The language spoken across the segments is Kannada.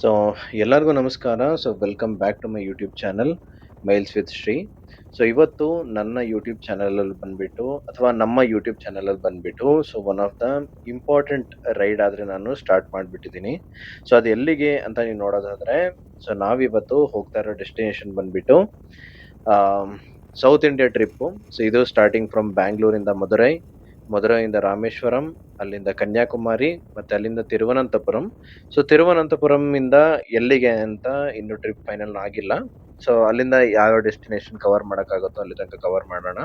ಸೊ ಎಲ್ಲರಿಗೂ ನಮಸ್ಕಾರ. So welcome back to my YouTube channel miles with Shri. So ಇವತ್ತು ನನ್ನ ಯೂಟ್ಯೂಬ್ ಚಾನಲಲ್ಲಿ ಬಂದ್ಬಿಟ್ಟು ಅಥವಾ ನಮ್ಮ ಯೂಟ್ಯೂಬ್ ಚಾನಲಲ್ಲಿ ಬಂದ್ಬಿಟ್ಟು so one of the important ride ಆದರೆ ನಾನು ಸ್ಟಾರ್ಟ್ ಮಾಡಿಬಿಟ್ಟಿದ್ದೀನಿ. ಸೊ ಅದು ಎಲ್ಲಿಗೆ ಅಂತ ನೀವು ನೋಡೋದಾದರೆ, ಸೊ ನಾವಿವತ್ತು ಹೋಗ್ತಾ ಇರೋ ಡೆಸ್ಟಿನೇಷನ್ ಬಂದ್ಬಿಟ್ಟು ಸೌತ್ ಇಂಡಿಯಾ ಟ್ರಿಪ್ಪು. ಸೊ ಇದು ಸ್ಟಾರ್ಟಿಂಗ್ ಫ್ರಮ್ ಬ್ಯಾಂಗ್ಳೂರಿಂದ ಮದುರೈ, ಮದುರೈಯಿಂದ ರಾಮೇಶ್ವರಂ, ಅಲ್ಲಿಂದ ಕನ್ಯಾಕುಮಾರಿ, ಮತ್ತೆ ಅಲ್ಲಿಂದ ತಿರುವನಂತಪುರಂ. ಸೊ ತಿರುವನಂತಪುರಂ ಇಂದ ಎಲ್ಲಿಗೆ ಅಂತ ಇನ್ನು ಟ್ರಿಪ್ ಫೈನಲ್ ಆಗಿಲ್ಲ. ಸೊ ಅಲ್ಲಿಂದ ಯಾವ ಡೆಸ್ಟಿನೇಷನ್ ಕವರ್ ಮಾಡೋಕ್ಕಾಗುತ್ತೋ ಅಲ್ಲಿ ತನಕ ಕವರ್ ಮಾಡೋಣ.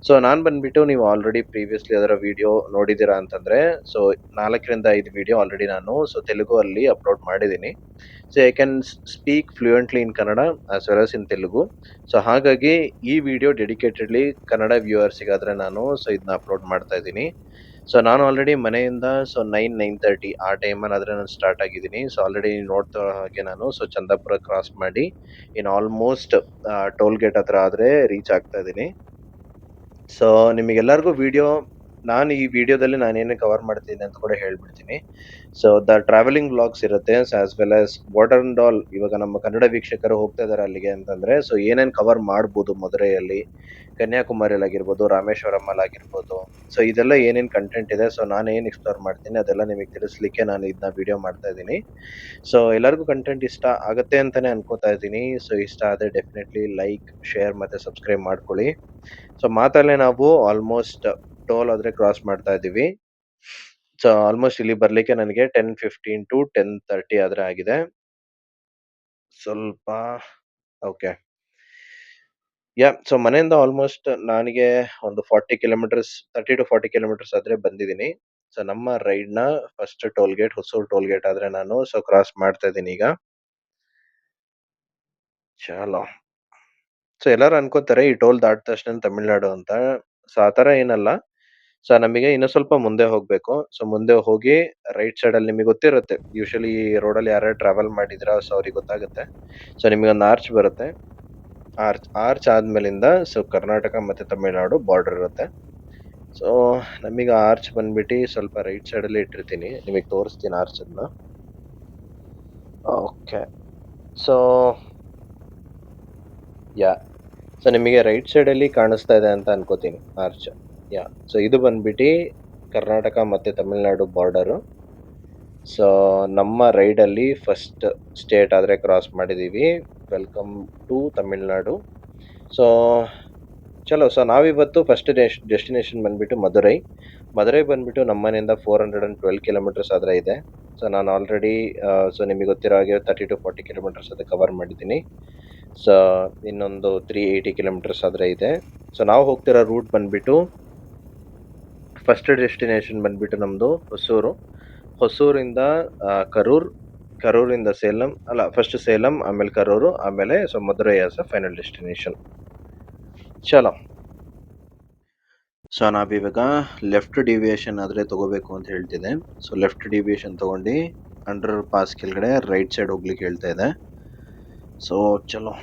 ಸೊ ನಾನು ಬಂದ್ಬಿಟ್ಟು ನೀವು ಆಲ್ರೆಡಿ ಪ್ರೀವಿಯಸ್ಲಿ ಅದರ ವಿಡಿಯೋ ನೋಡಿದ್ದೀರಾ ಅಂತಂದ್ರೆ, ಸೊ 4 ರಿಂದ 5 ವಿಡಿಯೋ ಆಲ್ರೆಡಿ ನಾನು ಸೊ ತೆಲುಗು ಅಲ್ಲಿ ಅಪ್ಲೋಡ್ ಮಾಡಿದ್ದೀನಿ. So I can speak fluently in Kannada as well as in Telugu. So ಹಾಗಾಗಿ ಈ ವಿಡಿಯೋ ಡೆಡಿಕೇಟೆಡ್ಲಿ ಕನ್ನಡ ವ್ಯೂವರ್ಸಿಗಾದ್ರೆ ನಾನು ಸೊ ಇದನ್ನ ಅಪ್ಲೋಡ್ ಮಾಡ್ತಾ ಇದ್ದೀನಿ. ಸೊ ನಾನು ಆಲ್ರೆಡಿ ಮನೆಯಿಂದ ಸೊ 9:30 ಆ ಟೈಮಲ್ಲಿ ಆದರೆ ನಾನು ಸ್ಟಾರ್ಟ್ ಆಗಿದ್ದೀನಿ. ಸೊ ಆಲ್ರೆಡಿ ನೋಡ್ತಾ ಹಾಗೆ ನಾನು ಸೊ ಚಂದಾಪುರ ಕ್ರಾಸ್ ಮಾಡಿ ಇನ್ ಆಲ್ಮೋಸ್ಟ್ ಟೋಲ್ ಗೇಟ್ ಹತ್ರ ಆದರೆ ರೀಚ್ ಆಗ್ತಾ ಇದ್ದೀನಿ. ಸೊ ನಿಮಗೆಲ್ಲರಿಗೂ ನಾನು ಈ ವಿಡಿಯೋದಲ್ಲಿ ನಾನೇನು ಕವರ್ ಮಾಡ್ತೀನಿ ಅಂತ ಕೂಡ ಹೇಳ್ಬಿಡ್ತೀನಿ. ಸೊ ದ ಟ್ರಾವೆಲಿಂಗ್ ವ್ಲಾಗ್ಸ್ ಇರುತ್ತೆ. So as well as what and all ಇವಾಗ ನಮ್ಮ ಕನ್ನಡ ವೀಕ್ಷಕರು ಹೋಗ್ತಾ ಇದ್ದಾರೆ ಅಲ್ಲಿಗೆ ಅಂತಂದ್ರೆ, ಸೊ ಏನೇನು ಕವರ್ ಮಾಡ್ಬೋದು ಮದುರೈಯಲ್ಲಿ, ಕನ್ಯಾಕುಮಾರಿಯಲ್ಲಿ ಆಗಿರ್ಬೋದು, ರಾಮೇಶ್ವರಂ ಆಗಿರ್ಬೋದು. ಸೊ ಇದೆಲ್ಲ ಏನೇನು ಕಂಟೆಂಟ್ ಇದೆ, ಸೊ ನಾನು ಏನು ಎಕ್ಸ್ಪ್ಲೋರ್ ಮಾಡ್ತೀನಿ ಅದೆಲ್ಲ ನಿಮಗೆ ತಿಳಿಸ್ಲಿಕ್ಕೆ ನಾನು ಇದನ್ನ ವಿಡಿಯೋ ಮಾಡ್ತಾ ಇದ್ದೀನಿ. ಸೊ ಎಲ್ಲರಿಗೂ ಕಂಟೆಂಟ್ ಇಷ್ಟ ಆಗುತ್ತೆ ಅಂತಾನೆ ಅನ್ಕೋತಾ ಇದ್ದೀನಿ. ಸೊ ಇಷ್ಟ ಆದರೆ ಡೆಫಿನೆಟ್ಲಿ ಲೈಕ್, ಶೇರ್ ಮತ್ತೆ ಸಬ್ಸ್ಕ್ರೈಬ್ ಮಾಡ್ಕೊಳ್ಳಿ. ಸೊ ಮಾತಲ್ಲೇ ನಾವು ಆಲ್ಮೋಸ್ಟ್ ಟೋಲ್ ಆದ್ರೆ ಕ್ರಾಸ್ ಮಾಡ್ತಾ ಇದ್ದೀವಿ. ಸೊ ಆಲ್ಮೋಸ್ಟ್ ಇಲ್ಲಿ ಬರ್ಲಿಕ್ಕೆ ನನಗೆ 10:15 ಟು 10:30 ಆದ್ರೆ ಆಗಿದೆ. ಸ್ವಲ್ಪ ಓಕೆ. ಸೊ ಮನೆಯಿಂದ ಆಲ್ಮೋಸ್ಟ್ ನನಗೆ ಒಂದು 40 ಕಿಲೋಮೀಟರ್ಸ್, 30 to 40 ಕಿಲೋಮೀಟರ್ಸ್ ಆದ್ರೆ ಬಂದಿದ್ದೀನಿ. ಸೊ ನಮ್ಮ ರೈಡ್‌ನ first toll gate Hosur toll gate ಆದ್ರೆ ನಾನು ಸೊ ಕ್ರಾಸ್ ಮಾಡ್ತಾ ಇದ್ದೀನಿ ಈಗ. ಚಲೋ. ಸೊ ಎಲ್ಲರೂ ಅನ್ಕೋತಾರೆ ಈ ಟೋಲ್ ದಾಟಿದ ತಕ್ಷಣ ತಮಿಳ್ನಾಡು ಅಂತ. ಸೊ ಆ ಥರ ಏನಲ್ಲ. ಸೊ ನಮಗೆ ಇನ್ನೂ ಸ್ವಲ್ಪ ಮುಂದೆ ಹೋಗ್ಬೇಕು. ಸೊ ಮುಂದೆ ಹೋಗಿ ರೈಟ್ ಸೈಡಲ್ಲಿ ನಿಮಗೆ ಗೊತ್ತಿರುತ್ತೆ. ಯೂಶುವಲಿ ಈ ರೋಡಲ್ಲಿ ಯಾರ್ಯಾರು ಟ್ರಾವೆಲ್ ಮಾಡಿದ್ದೀರಾ ಸೊ ಅವ್ರಿಗೆ ಗೊತ್ತಾಗುತ್ತೆ. ಸೊ ನಿಮಗೊಂದು ಆರ್ಚ್ ಬರುತ್ತೆ. ಆರ್ಚ್ ಆದ್ಮೇಲಿಂದ ಸೊ ಕರ್ನಾಟಕ ಮತ್ತೆ ತಮಿಳ್ನಾಡು ಬಾರ್ಡರ್ ಇರುತ್ತೆ. ಸೊ ನಮಗೆ ಆರ್ಚ್ ಬಂದ್ಬಿಟ್ಟು ಸ್ವಲ್ಪ ರೈಟ್ ಸೈಡಲ್ಲಿ ಇಟ್ಟಿರ್ತೀನಿ. ನಿಮಗೆ ತೋರಿಸ್ತೀನಿ ಆರ್ಚನ್ನ. ಓಕೆ. ಸೊ ಯಾ ಸೊ ನಿಮಗೆ ರೈಟ್ ಸೈಡಲ್ಲಿ ಕಾಣಿಸ್ತಾ ಇದೆ ಅಂತ ಅನ್ಕೋತೀನಿ ಆರ್ಚ್. ಸೊ ಇದು ಬಂದ್ಬಿಟ್ಟು ಕರ್ನಾಟಕ ಮತ್ತೆ ತಮಿಳ್ನಾಡು ಬಾರ್ಡರು. ಸೊ ನಮ್ಮ ರೈಡಲ್ಲಿ ಫಸ್ಟ್ ಸ್ಟೇಟ್ ಆದರೆ ಕ್ರಾಸ್ ಮಾಡಿದ್ದೀವಿ. Welcome to Tamil Nadu. ಸೊ ಚಲೋ. ಸೊ ನಾವಿವತ್ತು ಫಸ್ಟ್ ಡೆಸ್ಟಿನೇಷನ್ ಬಂದ್ಬಿಟ್ಟು ಮದುರೈ. ಮದುರೈ ಬಂದ್ಬಿಟ್ಟು ನಮ್ಮ ಮನೆಯಿಂದ 412 ಕಿಲೋಮೀಟರ್ಸ್ ಆದರೆ ಇದೆ. ಸೊ ನಾನು ಆಲ್ರೆಡಿ ಸೊ ನಿಮಗೆ ಗೊತ್ತಿರೋ ಹಾಗೆ 30 to 40 ಕಿಲೋಮೀಟರ್ಸ್ ಅದು ಕವರ್ ಮಾಡಿದ್ದೀನಿ. ಸೊ ಇನ್ನೊಂದು 380 ಕಿಲೋಮೀಟರ್ಸ್ ಆದರೆ ಇದೆ. ಸೊ ನಾವು ಹೋಗ್ತಿರೋ ರೂಟ್ ಬಂದ್ಬಿಟ್ಟು ಫಸ್ಟ್ ಡೆಸ್ಟಿನೇಷನ್ ಬಂದ್ಬಿಟ್ಟು ನಮ್ಮದು ಹೊಸೂರು. ಹೊಸೂರಿಂದ ಕರೂರ್, ಕರೂರಿಂದ ಸೇಲಂ, ಅಲ್ಲ ಫಸ್ಟ್ ಸೇಲಂ, ಆಮೇಲೆ ಕರೂರು, ಆಮೇಲೆ so Madurai as a final destination. ಚಲೋ. ಸೊ ನಾವಿವಾಗ ಲೆಫ್ಟ್ ಡಿವಿಯೇಷನ್ ಆದರೆ ತಗೋಬೇಕು ಅಂತ ಹೇಳ್ತಿದೆ. ಸೊ ಲೆಫ್ಟ್ ಡಿವಿಯೇಷನ್ ತಗೊಂಡು ಅಂಡರ್ ಪಾಸ್ ಕೆಳಗಡೆ ರೈಟ್ ಸೈಡ್ ಹೋಗ್ಲಿಕ್ಕೆ ಹೇಳ್ತಾ ಇದೆ. ಸೊ ಚಲೋ.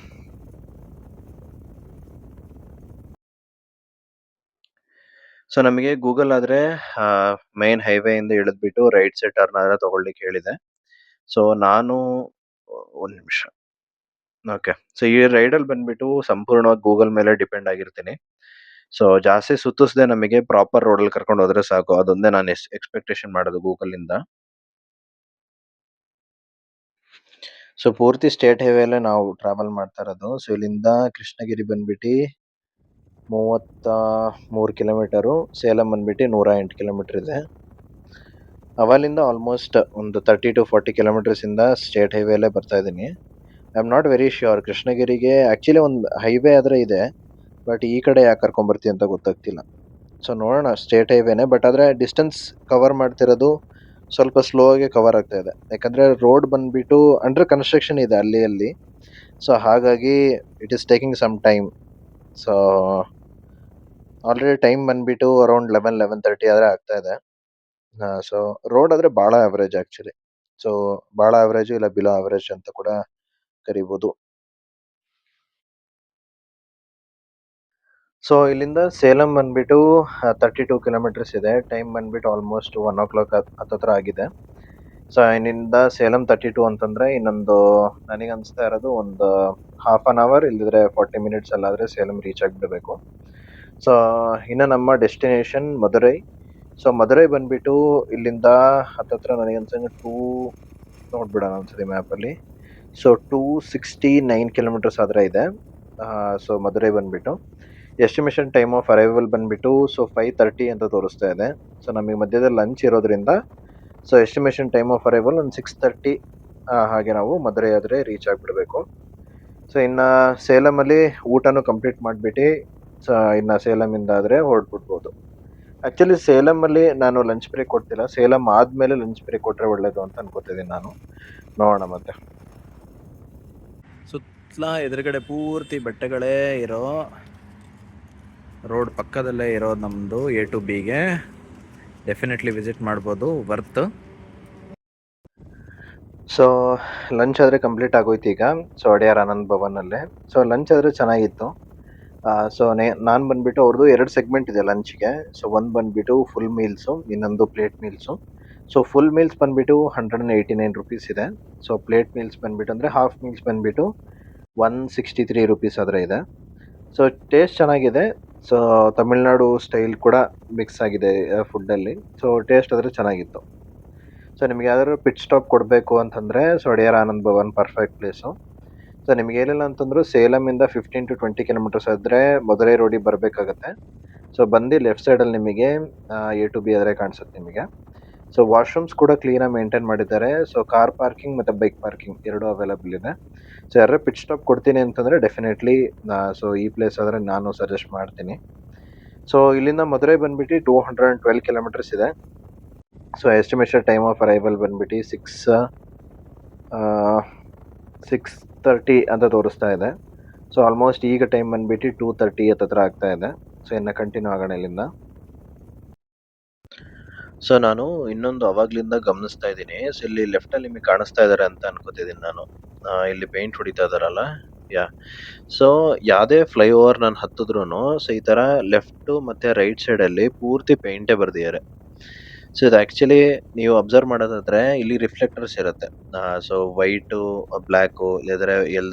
ಸೊ ನಮಗೆ ಗೂಗಲ್ ಆದರೆ ಮೈನ್ ಹೈವೇಯಿಂದ ಇಳಿದ್ಬಿಟ್ಟು ರೈಟ್ ಸೈಡ್ ಟರ್ನ್ ಆದರೆ ತಗೊಳ್ಳಿಕ್ಕೆ ಹೇಳಿದೆ. ಸೊ ನಾನು ಒಂದು ನಿಮಿಷ. ಓಕೆ. ಸೊ ಈ ರೈಡಲ್ಲಿ ಬಂದ್ಬಿಟ್ಟು ಸಂಪೂರ್ಣವಾಗಿ ಗೂಗಲ್ ಮೇಲೆ ಡಿಪೆಂಡ್ ಆಗಿರ್ತೀನಿ. ಸೊ ಜಾಸ್ತಿ ಸುತ್ತಿಸದೆ ನಮಗೆ ಪ್ರಾಪರ್ ರೋಡಲ್ಲಿ ಕರ್ಕೊಂಡು ಹೋದ್ರೆ ಸಾಕು. ಅದೊಂದೇ ನಾನು ಎಕ್ಸ್ಪೆಕ್ಟೇಷನ್ ಮಾಡೋದು ಗೂಗಲಿಂದ. ಸೊ ಪೂರ್ತಿ ಸ್ಟೇಟ್ ಹೈವೇಲೆ ನಾವು ಟ್ರಾವೆಲ್ ಮಾಡ್ತಾ ಇರೋದು. ಸೊ ಇಲ್ಲಿಂದ ಕೃಷ್ಣಗಿರಿ ಬಂದ್ಬಿಟ್ಟು 33 ಕಿಲೋಮೀಟರು, ಸೇಲಂ ಬಂದ್ಬಿಟ್ಟು 108 ಕಿಲೋಮೀಟರ್ ಇದೆ. ಅವಲಿಂದ ಆಲ್ಮೋಸ್ಟ್ ಒಂದು 30 to 40 ಕಿಲೋಮೀಟರ್ಸ್ ಇಂದ ಸ್ಟೇಟ್ ಹೈವೇಲೆ ಬರ್ತಾ ಇದ್ದೀನಿ. I am not very sure ಕೃಷ್ಣಗಿರಿಗೆ ಆಕ್ಚುಲಿ ಒಂದು ಹೈವೇ ಆದ್ರೆ ಇದೆ, ಬಟ್ ಈ ಕಡೆ ಯಾಕೆ ಕರ್ಕೊಂಬರ್ತೀವಿ ಅಂತ ಗೊತ್ತಾಗ್ತಿಲ್ಲ. ಸೊ ನೋಡೋಣ, ಸ್ಟೇಟ್ ಹೈವೇನೆ, ಬಟ್ ಆದರೆ ಡಿಸ್ಟೆನ್ಸ್ ಕವರ್ ಮಾಡ್ತಿರೋದು ಸ್ವಲ್ಪ ಸ್ಲೋ ಆಗಿ ಕವರ್ ಆಗ್ತಾ ಇದೆ. ಯಾಕಂದರೆ ರೋಡ್ ಬಂದ್ಬಿಟ್ಟು ಅಂಡರ್ ಕನ್ಸ್ಟ್ರಕ್ಷನ್ ಇದೆ ಅಲ್ಲಿ. ಸೊ ಹಾಗಾಗಿ it is taking some time. So already time ಬಂದ್ಬಿಟ್ಟು ಅರೌಂಡ್ 11:30 ಆದರೆ ಆಗ್ತಾ ಇದೆ. ಸೊ ರೋಡ್ ಆದರೆ ಭಾಳ ಆವ್ರೇಜ್ ಆ್ಯಕ್ಚುಲಿ. ಸೊ ಭಾಳ ಆವ್ರೇಜು ಇಲ್ಲ ಬಿಲೋ ಆವ್ರೇಜ್ ಅಂತ ಕೂಡ ಕರಿಬೋದು. ಸೊ ಇಲ್ಲಿಂದ ಸೇಲಂ ಬಂದ್ಬಿಟ್ಟು 32 ಕಿಲೋಮೀಟರ್ಸ್ ಇದೆ. ಟೈಮ್ ಬಂದ್ಬಿಟ್ಟು ಆಲ್ಮೋಸ್ಟ್ 1 o'clock ಹತ್ತತ್ರ ಆಗಿದೆ. ಸೊ ಇಲ್ಲಿಂದ ಸೇಲಂ 32 ಅಂತಂದ್ರೆ ಇನ್ನೊಂದು ನನಗೆ ಅನಿಸ್ತಾ ಇರೋದು ಒಂದು ಹಾಫ್ ಅನ್ ಅವರ್ ಇಲ್ಲದಿದ್ರೆ 40 ಮಿನಿಟ್ಸ್ ಅಲ್ಲಾದ್ರೆ ಸೇಲಂ ರೀಚ್ ಆಗಿಬಿಡಬೇಕು. ಸೊ ಇನ್ನು ನಮ್ಮ ಡೆಸ್ಟಿನೇಷನ್ ಮದುರೈ. ಸೊ ಮದುರೈ ಬಂದ್ಬಿಟ್ಟು ಇಲ್ಲಿಂದ ಹತ್ತತ್ರ ನನಗೆ ಅನ್ಸಂಗೆ ನೋಡ್ಬಿಡೋಣ ಒಂದ್ಸತಿ ಮ್ಯಾಪಲ್ಲಿ. ಸೊ 269 ಕಿಲೋಮೀಟರ್ಸ್ ಆದ್ರೆ ಇದೆ. ಸೊ ಮದುರೈ ಬಂದ್ಬಿಟ್ಟು ಎಸ್ಟಿಮೇಷನ್ ಟೈಮ್ ಆಫ್ ಅರೈವಲ್ ಬಂದ್ಬಿಟ್ಟು ಸೊ 5:30 ಅಂತ ತೋರಿಸ್ತಾ ಇದೆ. ಸೊ ನಮಗೆ ಮಧ್ಯದಲ್ಲಿ ಲಂಚ್ ಇರೋದ್ರಿಂದ so estimation time of arrival ಒಂದು 6:30 ಹಾಗೆ ನಾವು ಮದುರೈ ಆದರೆ ರೀಚ್ ಆಗಿಬಿಡಬೇಕು. ಸೊ ಇನ್ನು ಸೇಲಮಲ್ಲಿ ಊಟನೂ ಕಂಪ್ಲೀಟ್ ಮಾಡಿಬಿಟ್ಟು ಸೊ ಇನ್ನು ಸೇಲಮಿಂದ ಆದರೆ ಹೊರಟ್ಬಿಡ್ಬೋದು. ಆ್ಯಕ್ಚುಲಿ ಸೇಲಮಲ್ಲಿ ನಾನು ಲಂಚ್ ಬ್ರೇಕ್ ಕೊಡ್ತಿಲ್ಲ, ಸೇಲಂ ಆದಮೇಲೆ ಲಂಚ್ ಬ್ರೇಕ್ ಕೊಟ್ಟರೆ ಒಳ್ಳೇದು ಅಂತ ಅನ್ಕೋತಿದ್ದೀನಿ ನಾನು. ನೋಡೋಣ ಮತ್ತೆ. ಸುತ್ತಲ ಎದುರುಗಡೆ ಪೂರ್ತಿ ಬೆಟ್ಟಗಳೇ ಇರೋ ರೋಡ್ ಪಕ್ಕದಲ್ಲೇ ಇರೋ ನಮ್ಮದು A to Bಗೆ ಡೆಫಿನೆಟ್ಲಿ ವಿಸಿಟ್ ಮಾಡ್ಬೋದು, ವರ್ತ್. ಸೊ ಲಂಚ್ ಆದರೆ ಕಂಪ್ಲೀಟ್ ಆಗೋಯ್ತು ಈಗ. ಸೊ ಅಡಿಯಾರ್ ಆನಂದ್ ಭವನಲ್ಲೇ. ಸೊ ಲಂಚ್ ಆದರೆ ಚೆನ್ನಾಗಿತ್ತು. ಸೊ ನಾನು ಬಂದ್ಬಿಟ್ಟು ಅವ್ರದ್ದು 2 ಸೆಗ್ಮೆಂಟ್ ಇದೆ ಲಂಚ್ಗೆ. ಸೊ ಒಂದು ಬಂದ್ಬಿಟ್ಟು ಫುಲ್ ಮೀಲ್ಸು, ಇನ್ನೊಂದು plate meals. So full meals ಬಂದ್ಬಿಟ್ಟು 189 ರುಪೀಸ್ ಇದೆ. ಸೊ ಪ್ಲೇಟ್ ಮೀಲ್ಸ್ ಬಂದ್ಬಿಟ್ಟು ಅಂದರೆ ಹಾಫ್ ಮೀಲ್ಸ್ ಬಂದ್ಬಿಟ್ಟು 163 ರುಪೀಸ್ ಆದರೆ ಇದೆ. ಸೊ ಟೇಸ್ಟ್ ಚೆನ್ನಾಗಿದೆ. ಸೊ ತಮಿಳ್ನಾಡು ಸ್ಟೈಲ್ ಕೂಡ ಮಿಕ್ಸ್ ಆಗಿದೆ ಫುಡ್ಡಲ್ಲಿ. ಸೊ ಟೇಸ್ಟ್ ಆದರೆ ಚೆನ್ನಾಗಿತ್ತು. ಸೊ ನಿಮ್ಗೆ ಯಾವ್ದಾದ್ರು ಪಿಟ್ ಸ್ಟಾಪ್ ಕೊಡಬೇಕು ಅಂತಂದರೆ so Adyar Anand Bhavan perfect place. So ನಿಮ್ಗೆ ಏನಿಲ್ಲ ಅಂತಂದ್ರು ಸೇಲಮಿಂದ 15 to 20 ಕಿಲೋಮೀಟರ್ಸ್ ಆದರೆ ಮದುರೈ ರೋಡಿಗೆ ಬರಬೇಕಾಗತ್ತೆ. ಸೊ ಬಂದು ಲೆಫ್ಟ್ ಸೈಡಲ್ಲಿ ನಿಮಗೆ A to B ಆದರೆ ಕಾಣಿಸುತ್ತೆ ನಿಮಗೆ. ಸೊ ವಾಶ್ರೂಮ್ಸ್ ಕೂಡ ಕ್ಲೀನಾಗಿ ಮೇಂಟೈನ್ ಮಾಡಿದ್ದಾರೆ. ಸೊ ಕಾರ್ ಪಾರ್ಕಿಂಗ್ ಮತ್ತು ಬೈಕ್ ಪಾರ್ಕಿಂಗ್ ಎರಡೂ ಅವೈಲಬಲ್ ಇದೆ. ಸೊ ಯಾರು ಪಿಟ್ ಸ್ಟಾಪ್ ಕೊಡ್ತೀನಿ ಅಂತಂದರೆ ಡೆಫಿನೆಟ್ಲಿ ಸೊ ಈ ಪ್ಲೇಸ್ ಆದರೆ ನಾನು ಸಜೆಸ್ಟ್ ಮಾಡ್ತೀನಿ. ಸೊ ಇಲ್ಲಿಂದ ಮದುರೈ ಬಂದ್ಬಿಟ್ಟು 212 ಕಿಲೋಮೀಟರ್ಸ್ ಇದೆ. So estimation time of arrival ಬಂದ್ಬಿಟ್ಟು 6:30 ಅಂತ ತೋರಿಸ್ತಾ ಇದೆ. ಸೊ ಆಲ್ಮೋಸ್ಟ್ ಈಗ ಟೈಮ್ ಬಂದ್ಬಿಟ್ಟು 2:30 ಹತ್ರ ಆಗ್ತಾ ಇದೆ. ಸೊ ಇನ್ನು ಕಂಟಿನ್ಯೂ ಆಗೋಣ ಇಲ್ಲಿಂದ. ಸೊ ನಾನು ಇನ್ನೊಂದು ಅವಾಗ್ಲಿಂದ ಗಮನಿಸ್ತಾ ಇದ್ದೀನಿ. ಸೊ ಇಲ್ಲಿ ಲೆಫ್ಟಲ್ಲಿ ನಿಮಗೆ ಕಾಣಿಸ್ತಾ ಇದ್ದಾರೆ ಅಂತ ಅನ್ಕೋತಿದ್ದೀನಿ ನಾನು. ಇಲ್ಲಿ ಪೇಂಟ್ ಹೊಡಿತಾ ಇದಾರಲ್ಲ, ಯಾ. ಸೊ ಯಾವುದೇ ಫ್ಲೈಓವರ್ ನಾನು ಹತ್ತಿದ್ರು ಸೊ ಈ ಥರ ಲೆಫ್ಟು ಮತ್ತು ರೈಟ್ ಸೈಡಲ್ಲಿ ಪೂರ್ತಿ ಪೇಂಟೇ ಬರ್ದಿದ್ದಾರೆ. ಸೊ ಇದು ಆ್ಯಕ್ಚುಲಿ ನೀವು ಅಬ್ಸರ್ವ್ ಮಾಡೋದಾದ್ರೆ ಇಲ್ಲಿ ರಿಫ್ಲೆಕ್ಟರ್ಸ್ ಇರುತ್ತೆ. ಸೊ ವೈಟು, ಬ್ಲ್ಯಾಕು, ಇಲ್ಲಾಂದ್ರೆ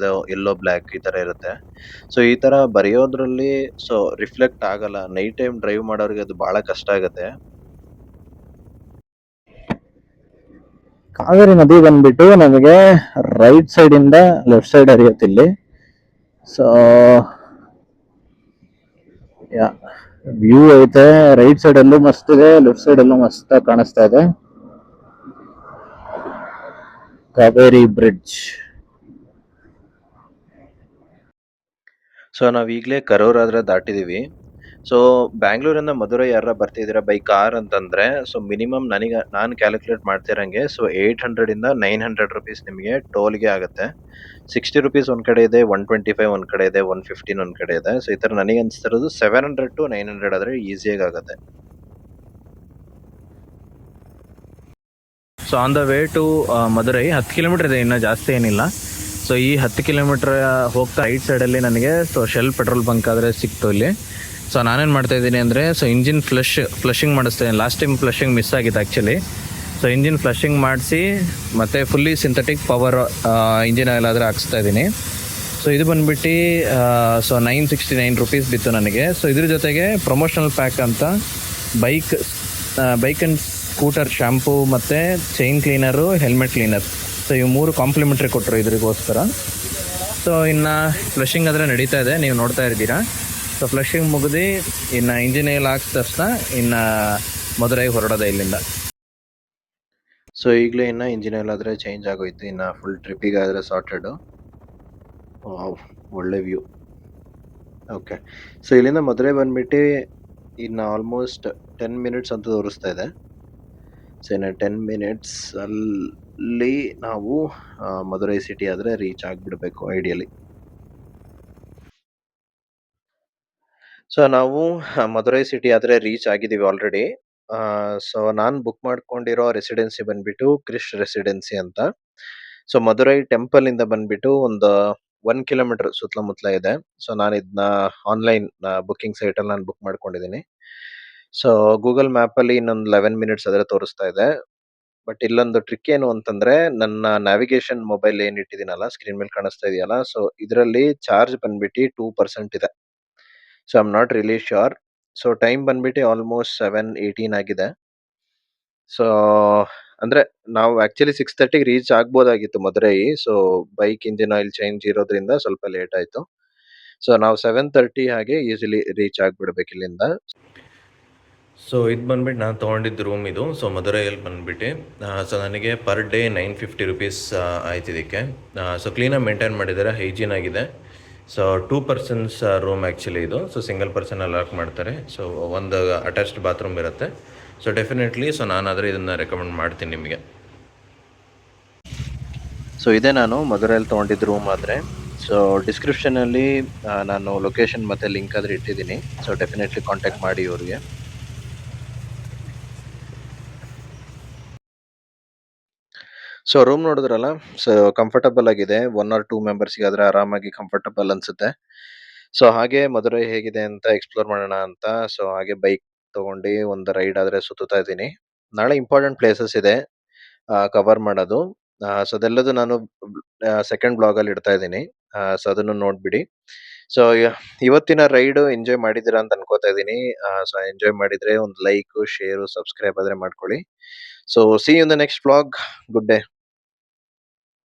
ಎಲ್ಲೋ ಬ್ಲ್ಯಾಕ್ ಈ ಥರ ಇರುತ್ತೆ. ಸೊ ಈ ಥರ ಬರೆಯೋದ್ರಲ್ಲಿ ಸೊ ರಿಫ್ಲೆಕ್ಟ್ ಆಗಲ್ಲ. ನೈಟ್ ಟೈಮ್ ಡ್ರೈವ್ ಮಾಡೋರಿಗೆ ಅದು ಭಾಳ ಕಷ್ಟ ಆಗುತ್ತೆ. ಕಾವೇರಿ ನದಿ ಬಂದ್ಬಿಟ್ಟು ನಮಗೆ ರೈಟ್ ಸೈಡ್ ಇಂದ ಲೆಫ್ಟ್ ಸೈಡ್ ಹರಿಯುತ್ತೆ ಇಲ್ಲಿ. ಸೊ ಯಾ ವ್ಯೂ ಐತೆ. ರೈಟ್ ಸೈಡ್ ಅಲ್ಲೂ ಮಸ್ತ್ ಇದೆ, ಲೆಫ್ಟ್ ಸೈಡ್ ಅಲ್ಲೂ ಮಸ್ತ್ ಕಾಣಿಸ್ತಾ ಇದೆ. ಕಾವೇರಿ ಬ್ರಿಡ್ಜ್. ಸೊ ನಾವ್ ಈಗಲೇ ಕರೂರ್ ಆದ್ರೆ ದಾಟಿದೀವಿ. ಸೊ ಬ್ಯಾಂಗ್ಳೂರಿಂದ ಮಧುರೈ ಯಾರ ಬರ್ತಿದ್ದೀರಾ ಬೈ ಕಾರ್ ಅಂತಂದ್ರೆ ಸೊ ಮಿನಿಮಮ್ ನಾನು ಕ್ಯಾಲ್ಕುಲೇಟ್ ಮಾಡ್ತಿರಂಗೆ ಸೊ 800 ಇಂದ 900 ರುಪೀಸ್ ನಿಮಗೆ ಟೋಲ್ಗೆ ಆಗುತ್ತೆ. 60 ರುಪೀಸ್ ಒಂದ್ ಕಡೆ ಇದೆ, 125 ಒಂದ್ ಕಡೆ ಇದೆ, 115 ಒಂದ್ ಕಡೆ ಇದೆ. ಸೊ ಈ ತರ ನನಗೆ ಅನ್ಸ್ತಿರೋದು 700 to 900 ಆದ್ರೆ ಈಸಿಯಾಗಿ ಆಗುತ್ತೆ. So on the way to Madurai 10 kilometre ಇದೆ, ಇನ್ನೂ ಜಾಸ್ತಿ ಏನಿಲ್ಲ. ಸೊ ಈ 10 ಕಿಲೋಮೀಟರ್ ಹೋಗ್ತಾ ರೈಟ್ ಸೈಡಲ್ಲಿ ನನಗೆ ಸೊ ಶೆಲ್ ಪೆಟ್ರೋಲ್ ಬಂಕ್ ಆದರೆ ಸಿಕ್ತು ಇಲ್ಲಿ. ಸೊ ನಾನೇನು ಮಾಡ್ತಾಯಿದ್ದೀನಿ ಅಂದರೆ ಸೊ ಇಂಜಿನ್ ಫ್ಲಶಿಂಗ್ ಮಾಡಿಸ್ತೇನೆ. ಲಾಸ್ಟ್ ಟೈಮ್ ಫ್ಲಶಿಂಗ್ ಮಿಸ್ ಆಗಿತ್ತು ಆ್ಯಕ್ಚುಲಿ. ಸೊ ಇಂಜಿನ್ ಫ್ಲಶಿಂಗ್ ಮಾಡಿಸಿ ಮತ್ತು fully synthetic power engine oil ಆದರೆ ಹಾಕ್ಸ್ತಾ ಇದ್ದೀನಿ. ಸೊ ಇದು ಬಂದುಬಿಟ್ಟು ಸೊ 969 ರುಪೀಸ್ ಬಿತ್ತು ನನಗೆ. ಸೊ ಇದ್ರ ಜೊತೆಗೆ ಪ್ರಮೋಷನಲ್ ಪ್ಯಾಕ್ ಅಂತ ಬೈಕ್ ಆ್ಯಂಡ್ ಸ್ಕೂಟರ್ ಶ್ಯಾಂಪೂ ಮತ್ತು chain cleaner, helmet cleaner, so ಇವು 3 ಕಾಂಪ್ಲಿಮೆಂಟ್ರಿ ಕೊಟ್ಟರು ಇದ್ರಿಗೋಸ್ಕರ. ಸೊ ಇನ್ನು ಫ್ಲಶಿಂಗ್ ಆದರೆ ನಡೀತಾ ಇದೆ, ನೀವು ನೋಡ್ತಾ ಇರ್ತೀರಾ. ಸೊ ಫ್ಲಶಿಂಗ್ ಮುಗಿದು ಇನ್ನು ಇಂಜಿನ್ ಆಯಿಲ್ ಹಾಕ್ಸಿದ ತಕ್ಷಣ ಇನ್ನು ಮಧುರೈ ಹೊರಡೋದೆ ಇಲ್ಲಿಂದ. ಸೊ ಈಗಲೇ ಇನ್ನು ಇಂಜಿನ್ ಆಯಿಲ್ ಆದರೆ ಚೇಂಜ್ ಆಗೋಯ್ತು, ಇನ್ನು ಫುಲ್ ಟ್ರಿಪ್ಪಿಗೆ ಆದರೆ ಸಾರ್ಟೆಡು. ಒಳ್ಳೆ ವ್ಯೂ. ಓಕೆ, ಸೊ ಇಲ್ಲಿಂದ ಮಧುರೈ ಬಂದ್ಬಿಟ್ಟು ಇನ್ನು ಆಲ್ಮೋಸ್ಟ್ 10 ಮಿನಿಟ್ಸ್ ಅಂತ ತೋರಿಸ್ತಾ ಇದೆ. ಸೊ ಇನ್ನು 10 ಮಿನಿಟ್ಸ್ ಅಲ್ಲಿ ನಾವು ಮಧುರೈ ಸಿಟಿ ಆದರೆ ರೀಚ್ ಆಗಿಬಿಡಬೇಕು ಐಡಿಯಲಿ. ಸೊ ನಾವು ಮಧುರೈ ಸಿಟಿ ಆದರೆ ರೀಚ್ ಆಗಿದ್ದೀವಿ ಆಲ್ರೆಡಿ. ಸೊ ನಾನು ಬುಕ್ ಮಾಡ್ಕೊಂಡಿರೋ ರೆಸಿಡೆನ್ಸಿ ಬಂದ್ಬಿಟ್ಟು ಕ್ರಿಶ್ ರೆಸಿಡೆನ್ಸಿ ಅಂತ. ಸೊ ಮಧುರೈ ಟೆಂಪಲ್ ಇಂದ ಬಂದ್ಬಿಟ್ಟು ಒಂದು 1 ಕಿಲೋಮೀಟರ್ ಸುತ್ತಮುತ್ತಲ ಇದೆ. ಸೊ ನಾನು ಇದನ್ನ ಆನ್ಲೈನ್ ಬುಕ್ಕಿಂಗ್ ಸೈಟಲ್ಲಿ ನಾನು ಬುಕ್ ಮಾಡ್ಕೊಂಡಿದ್ದೀನಿ. ಸೊ ಗೂಗಲ್ ಮ್ಯಾಪಲ್ಲಿ ಇನ್ನೊಂದು 11 ಮಿನಿಟ್ಸ್ ಆದರೆ ತೋರಿಸ್ತಾ ಇದೆ. ಬಟ್ ಇಲ್ಲೊಂದು ಟ್ರಿಕ್ ಏನು ಅಂತಂದ್ರೆ, ನನ್ನ ನ್ಯಾವಿಗೇಷನ್ ಮೊಬೈಲ್ ಏನ್ ಇಟ್ಟಿದ್ದೀನಲ್ಲ, ಸ್ಕ್ರೀನ್ ಮೇಲೆ ಕಾಣಿಸ್ತಾ ಇದೆಯಲ್ಲ, ಸೊ ಇದರಲ್ಲಿ ಚಾರ್ಜ್ ಬಂದ್ಬಿಟ್ಟು 2% ಇದೆ. So I am not really sure. So time ಬಂದ್ಬಿಟ್ಟು ಆಲ್ಮೋಸ್ಟ್ 7:18 ಆಗಿದೆ. ಸೊ ಅಂದ್ರೆ ನಾವು ಆಕ್ಚುಲಿ 6:30ಗೆ ರೀಚ್ ಆಗ್ಬೋದಾಗಿತ್ತು Madurai. So bike engine oil change ಇರೋದ್ರಿಂದ ಸ್ವಲ್ಪ ಲೇಟ್ ಆಯ್ತು. ಸೊ ನಾವು 7:30 ಹಾಗೆ ಈಸಿಲಿ ರೀಚ್ ಆಗ್ಬಿಡ್ಬೇಕು ಇಲ್ಲಿಂದ. ಸೊ ಇದು ಬಂದ್ಬಿಟ್ಟು ನಾನು ತೊಗೊಂಡಿದ್ದು ರೂಮ್ ಇದು. ಸೊ ಮದುರೈಯಲ್ಲಿ ಬಂದ್ಬಿಟ್ಟು ಸೊ ನನಗೆ ಪರ್ ಡೇ 950 ರುಪೀಸ್ ಆಯ್ತು ಇದಕ್ಕೆ. ಸೊ ಕ್ಲೀನಾಗಿ ಮೇಂಟೈನ್ ಮಾಡಿದ್ದಾರೆ, ಹೈಜೀನ್ ಆಗಿದೆ. ಸೊ 2 ಪರ್ಸನ್ಸ್ ರೂಮ್ ಆ್ಯಕ್ಚುಲಿ ಇದು. ಸೊ ಸಿಂಗಲ್ ಪರ್ಸನ್ ಲಾಕ್ ಮಾಡ್ತಾರೆ. ಸೊ ಒಂದು ಅಟ್ಯಾಚ್ಡ್ ಬಾತ್ರೂಮ್ ಇರುತ್ತೆ. ಸೊ ಡೆಫಿನೆಟ್ಲಿ ಸೊ ನಾನಾದರೆ ಇದನ್ನು ರೆಕಮೆಂಡ್ ಮಾಡ್ತೀನಿ ನಿಮಗೆ. ಸೊ ಇದೇ ನಾನು ಮದುರೈಯಲ್ಲಿ ತೊಗೊಂಡಿದ್ದು ರೂಮ್ ಆದರೆ. ಸೊ ಡಿಸ್ಕ್ರಿಪ್ಷನಲ್ಲಿ ನಾನು ಲೊಕೇಶನ್ ಮತ್ತು ಲಿಂಕ್ ಆದರೆ ಇಟ್ಟಿದ್ದೀನಿ. ಸೊ ಡೆಫಿನೆಟ್ಲಿ ಕಾಂಟ್ಯಾಕ್ಟ್ ಮಾಡಿ ಇವ್ರಿಗೆ. ಸೊ ರೂಮ್ ನೋಡಿದ್ರಲ್ಲ, ಸೊ ಕಂಫರ್ಟಬಲ್ ಆಗಿದೆ. 1 ಆರ್ 2 ಮೆಂಬರ್ಸ್‌ಗೆ ಆದ್ರೆ ಆರಾಮಾಗಿ ಕಂಫರ್ಟಬಲ್ ಅನ್ಸುತ್ತೆ. ಸೊ ಹಾಗೆ ಮದುರೈ ಹೇಗಿದೆ ಅಂತ ಎಕ್ಸ್‌ಪ್ಲೋರ್ ಮಾಡೋಣ ಅಂತ ಸೊ ಹಾಗೆ ಬೈಕ್ ತಗೊಂಡು ಒಂದು ರೈಡ್ ಆದ್ರೆ ಸುತ್ತುತ್ತಾ ಇದ್ದೀನಿ. ನಾಳೆ ಇಂಪಾರ್ಟೆಂಟ್ ಪ್ಲೇಸಸ್ ಇದೆ ಕವರ್ ಮಾಡೋದು. ಸೊ ಅದೆಲ್ಲದು ನಾನು ಸೆಕೆಂಡ್ ಬ್ಲಾಗಲ್ಲಿ ಇಡ್ತಾ ಇದ್ದೀನಿ. ಸೊ ಅದನ್ನು ನೋಡ್ಬಿಡಿ. ಸೊ ಇವತ್ತಿನ ರೈಡು ಎಂಜಾಯ್ ಮಾಡಿದ್ದೀರಾ ಅಂತ ಅನ್ಕೋತಾ ಇದ್ದೀನಿ. ಸೊ ಎಂಜಾಯ್ ಮಾಡಿದ್ರೆ ಒಂದು ಲೈಕು, ಶೇರು, ಸಬ್ಸ್ಕ್ರೈಬ್ ಆದ್ರೆ ಮಾಡ್ಕೊಳ್ಳಿ. So see you in the next vlog. Good day.